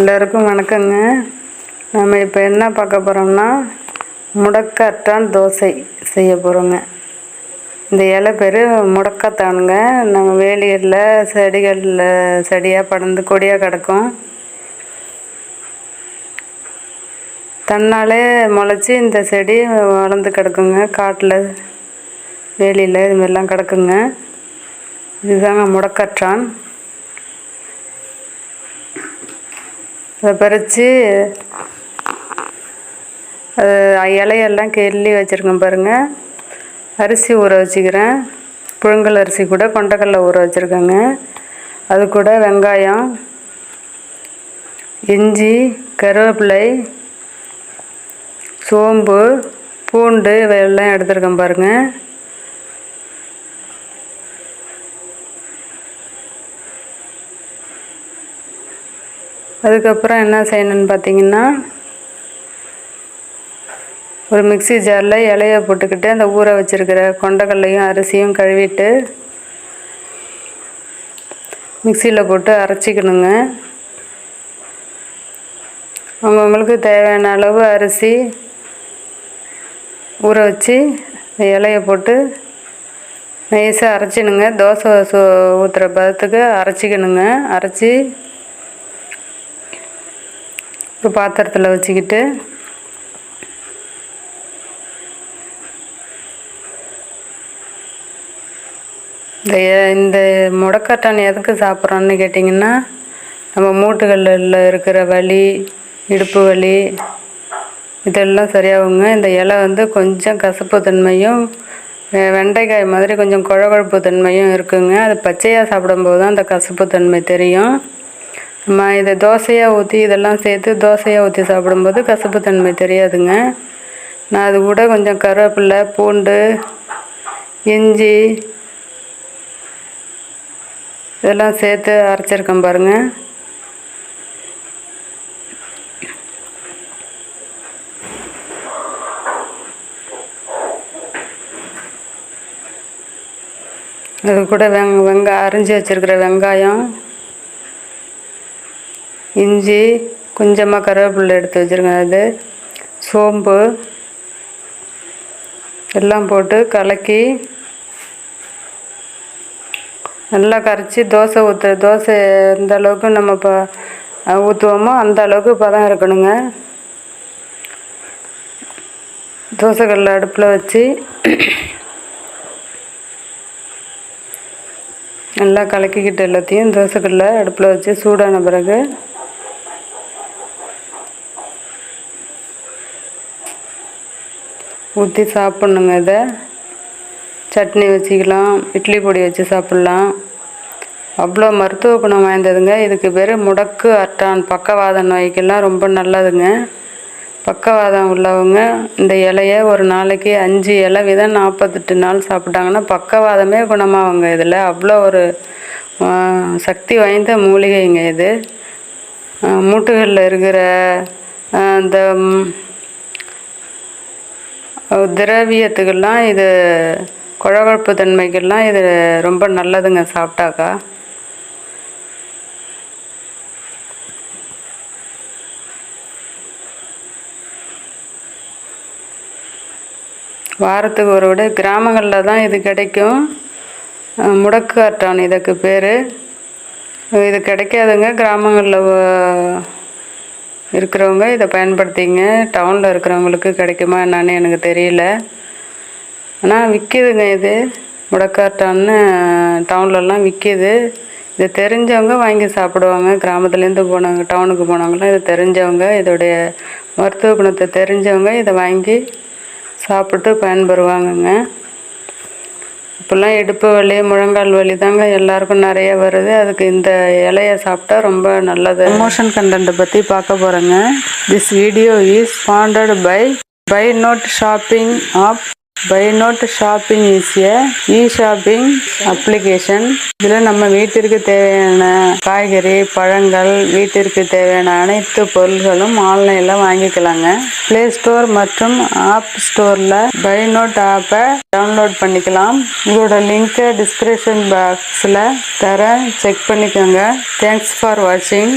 எல்லாருக்கும் வணக்கங்க. நம்ம இப்போ என்ன பார்க்க போகிறோம்னா முடக்கத்தான் தோசை செய்ய போகிறோங்க. இந்த இலை பேர் முடக்கத்தானுங்க. நம்ம வேலிகளில் செடிகளில் செடியாக படர்ந்து கொடியாக கிடக்கும். தன்னாலே முளைச்சி இந்த செடி வளர்ந்து கிடக்குங்க. காட்டில் வேலியில் இதுமாரிலாம் கிடக்குங்க. இதுதாங்க முடக்கத்தான். அதை பறித்து அது இலையெல்லாம் கிள்ளி வச்சுருக்கேன் பாருங்கள். அரிசி ஊற வச்சுக்கிறேன். புழுங்கல் அரிசி கூட கொண்டக்கடலை ஊற வச்சுருக்கேங்க. அது கூட வெங்காயம், இஞ்சி, கருவேப்பிலை, சோம்பு, பூண்டு இவையெல்லாம் எடுத்துருக்கேன் பாருங்கள். அதுக்கப்புறம் என்ன செய்யணும்னு பார்த்தீங்கன்னா, ஒரு மிக்ஸி ஜாரில் இலையை போட்டுக்கிட்டு அந்த ஊற வச்சுருக்கிற கொண்டக்கடலையும் அரிசியும் கழுவிட்டு மிக்சியில் போட்டு அரைச்சிக்கணுங்க. அவங்கவுங்களுக்கு தேவையான அளவு அரிசி ஊற வச்சு இலையை போட்டு நைஸாக அரைச்சினுங்க. தோசை ஊற்றுற பதத்துக்கு அரைச்சிக்கணுங்க. அரைச்சி ஒரு பாத்திரத்தில் வச்சுக்கிட்டு இந்த முடக்கத்தான் எதுக்கு சாப்பிட்றோன்னு கேட்டிங்கன்னா, நம்ம மூட்டுகளில் இருக்கிற வலி, இடுப்பு வலி இதெல்லாம் சரியாகுங்க. இந்த இலை கொஞ்சம் கசப்பு தன்மையும் வெண்டைக்காய் மாதிரி கொஞ்சம் குழகுழப்பு தன்மையும் இருக்குங்க. அது பச்சையாக சாப்பிடும்போது தான் அந்த கசப்பு தன்மை தெரியும். நம்ம இதை தோசையாக ஊற்றி இதெல்லாம் சேர்த்து தோசையாக ஊற்றி சாப்பிடும்போது கசப்பு தன்மை தெரியாதுங்க. நான் அது கூட கொஞ்சம் கருவேப்பிலை, பூண்டு, இஞ்சி இதெல்லாம் சேர்த்து அரைச்சிருக்கேன் பாருங்கள். அது கூட அரிஞ்சு வச்சுருக்கிற வெங்காயம், இஞ்சி, கொஞ்சமாக கருவேப்பிலை எடுத்து வச்சுருக்கேன், அது சோம்பு எல்லாம் போட்டு கலக்கி நல்லா கரைச்சி தோசை எந்த அளவுக்கு நம்ம இப்போ ஊற்றுவோமோ அந்த அளவுக்கு பதம் இருக்கணுங்க. தோசைக்கல்ல அடுப்பில் வச்சு நல்லா கலக்கிக்கிட்டு எல்லாத்தையும் தோசைக்கல்ல அடுப்பில் வச்சு சூடான பிறகு ஊற்றி சாப்பிட்ணுங்க. இதை சட்னி வச்சுக்கலாம், இட்லி பொடி வச்சு சாப்பிட்லாம். அவ்வளோ மருத்துவ குணம் வாய்ந்ததுங்க. இதுக்கு பேர் முடக்கத்தான். பக்கவாத நோய்க்கெல்லாம் ரொம்ப நல்லதுங்க. பக்கவாதம் உள்ளவங்க இந்த இலையை ஒரு நாளைக்கு 5 இலை வீதம் 48 நாள் சாப்பிட்டாங்கன்னா பக்கவாதமே குணமாகுங்க. இதில் அவ்வளோ ஒரு சக்தி வாய்ந்த மூலிகைங்க இது. மூட்டுகளில் இருக்கிற இந்த திரவியத்துக்கெல்லாம் இது, குழகுழப்பு தன்மைக்கெல்லாம் இது ரொம்ப நல்லதுங்க சாப்பிட்டாக்கா. வாரத்துக்கு ஒரு விட கிராமங்களில் தான் இது கிடைக்கும். முடக்கத்தான் இதுக்கு பேர். இது கிடைக்காதுங்க. கிராமங்களில் இருக்கிறவங்க இதை பயன்படுத்திங்க. டவுனில் இருக்கிறவங்களுக்கு கிடைக்குமா என்னன்னு எனக்கு தெரியல. ஆனால் விற்கிதுங்க. இது முடக்கத்தான்னு டவுன்லலாம் விற்கிது. இது தெரிஞ்சவங்க வாங்கி சாப்பிடுவாங்க. கிராமத்துலேருந்து போனவங்க டவுனுக்கு போனவங்களாம் இதை தெரிஞ்சவங்க, இதோடைய மருத்துவ குணத்தை தெரிஞ்சவங்க இதை வாங்கி சாப்பிட்டு பயன்பெறுவாங்கங்க. இப்போல்லாம் இடுப்பு வலி, முழங்கால் வலி தாங்க எல்லாருக்கும் நிறைய வருது. அதுக்கு இந்த இலையை சாப்பிட்டா ரொம்ப நல்லது. ப்ரமோஷன் கண்டென்ட்டை பற்றி பார்க்க போகிறேங்க. This video is sponsored by note shopping app. By note shopping is shopping application. இதில் நம்ம வீட்டிற்கு தேவையான காய்கறி, பழங்கள், வீட்டிற்கு தேவையான அனைத்து பொருள்களும் ஆன்லைனில் வாங்கிக்கலாங்க. ப்ளே ஸ்டோர் மற்றும் ஆப் ஸ்டோரில் பை நோட் ஆப்பை டவுன்லோட் பண்ணிக்கலாம். இதோட லிங்க்கை டிஸ்கிரிப்ஷன் பாக்ஸில் தரேன், செக் பண்ணிக்கோங்க. தேங்க்ஸ் ஃபார் வாட்சிங்.